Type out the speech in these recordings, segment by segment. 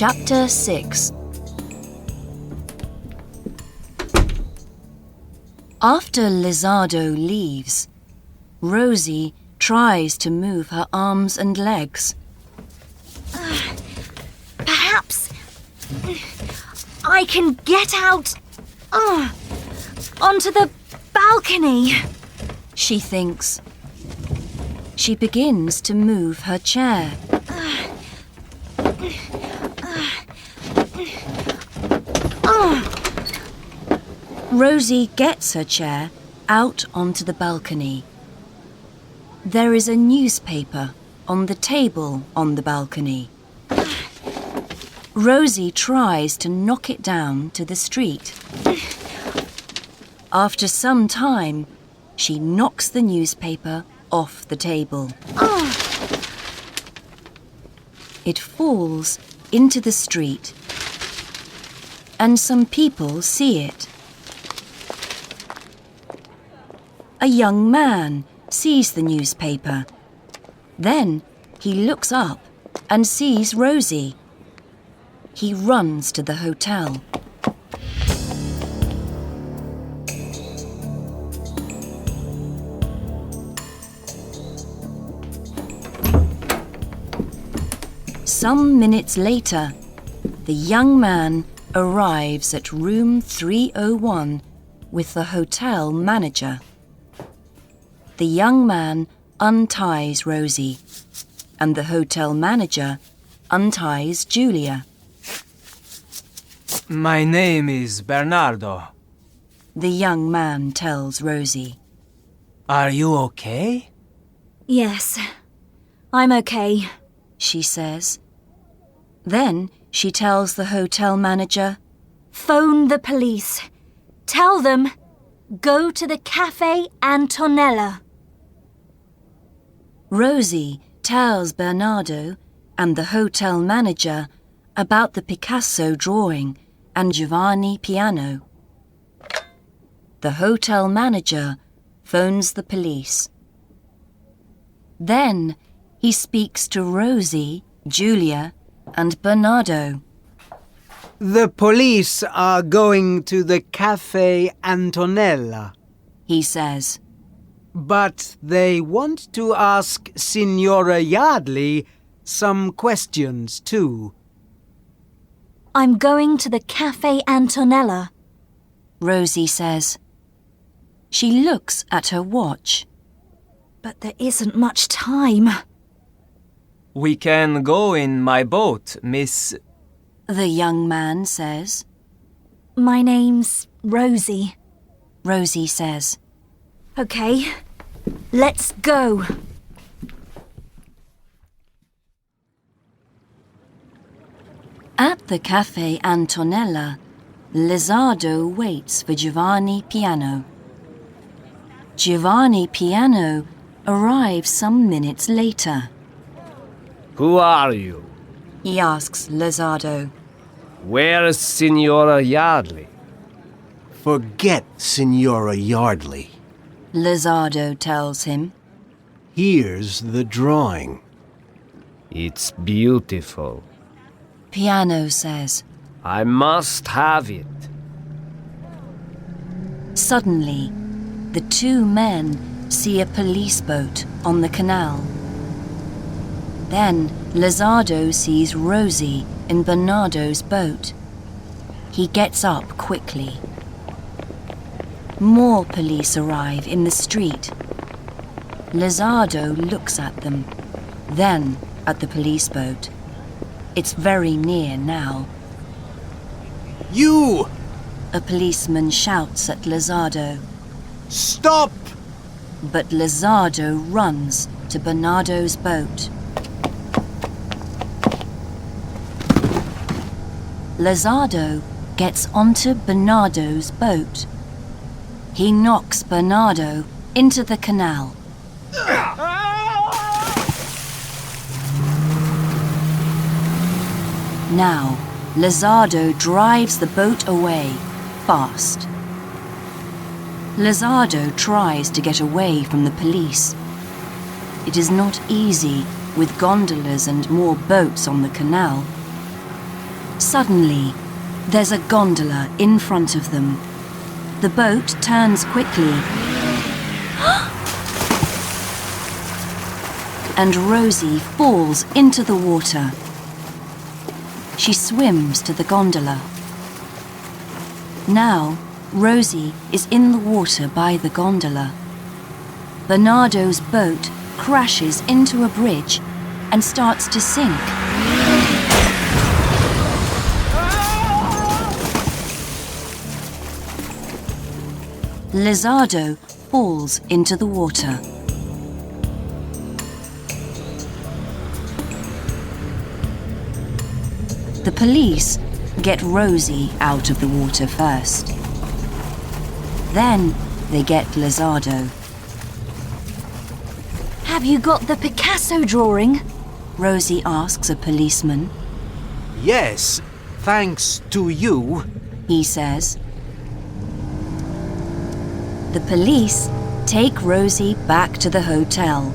Chapter 6. After Lizardo leaves, Rosie tries to move her arms and legs. Perhaps I can get out onto the balcony, she thinks. She begins to move her chair. Rosie gets her chair out onto the balcony. There is a newspaper on the table on the balcony. Rosie tries to knock it down to the street. After some time, she knocks the newspaper off the table. It falls into the street, and some people see it. A young man sees the newspaper. Then he looks up and sees Rosie. He runs to the hotel. Some minutes later, the young man arrives at room 301 with the hotel manager. The young man unties Rosie, and the hotel manager unties Julia. My name is Bernardo. The young man tells Rosie. Are you okay? Yes, I'm okay, she says. Then she tells the hotel manager, phone the police. Tell them, go to the Cafe Antonella. Rosie tells Bernardo and the hotel manager about the Picasso drawing and Giovanni piano. The hotel manager phones the police. Then he speaks to Rosie, Julia, and Bernardo. The police are going to the Cafe Antonella, he says. But they want to ask Signora Yardley some questions too. I'm going to the Cafe Antonella, Rosie says. She looks at her watch. but there isn't much time. We can go in my boat, miss. The young man says. My name's Rosie. Rosie says. Okay, let's go. At the Cafe Antonella, Lizardo waits for Giovanni Piano. Giovanni Piano arrives some minutes later. Who are you? He asks Lizardo. Where's Signora Yardley? Forget Signora Yardley. Lizardo tells him. Here's the drawing. It's beautiful. Piano says. I must have it. Suddenly, the two men see a police boat on the canal. Then Lizardo sees Rosie in Bernardo's boat. He gets up quickly. More police arrive in the street. Lizardo looks at them, then at the police boat. It's very near now. You! A policeman shouts at Lizardo. Stop! But Lizardo runs to Bernardo's boat. Lizardo gets onto Bernardo's boat. He knocks Bernardo into the canal. Now, Lizardo drives the boat away, fast. Lizardo tries to get away from the police. It is not easy with gondolas and more boats on the canal. Suddenly, there's a gondola in front of them. The boat turns quickly. And Rosie falls into the water. She swims to the gondola. Now, Rosie is in the water by the gondola. Bernardo's boat crashes into a bridge and starts to sink. Lizardo falls into the water. The police get Rosie out of the water first. Then they get Lizardo. Have you got the Picasso drawing? Rosie asks a policeman. Yes, thanks to you. He says. The police take Rosie back to the hotel.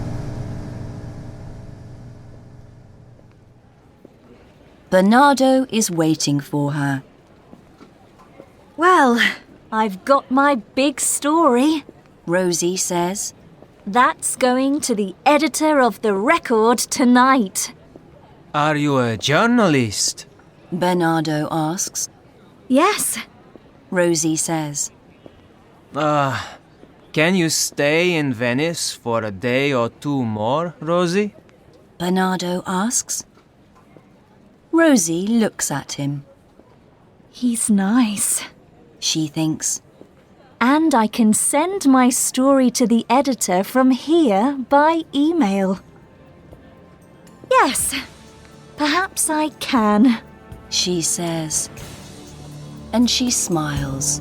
Bernardo is waiting for her. Well, I've got my big story. Rosie says. That's going to the editor of the Record tonight. Are you a journalist? Bernardo asks. Yes, Rosie says. Can you stay in Venice for a day or two more, Rosie? Bernardo asks. Rosie looks at him. he's nice. She thinks. And I can send my story to the editor from here by email. Yes, perhaps I can. She says. And she smiles.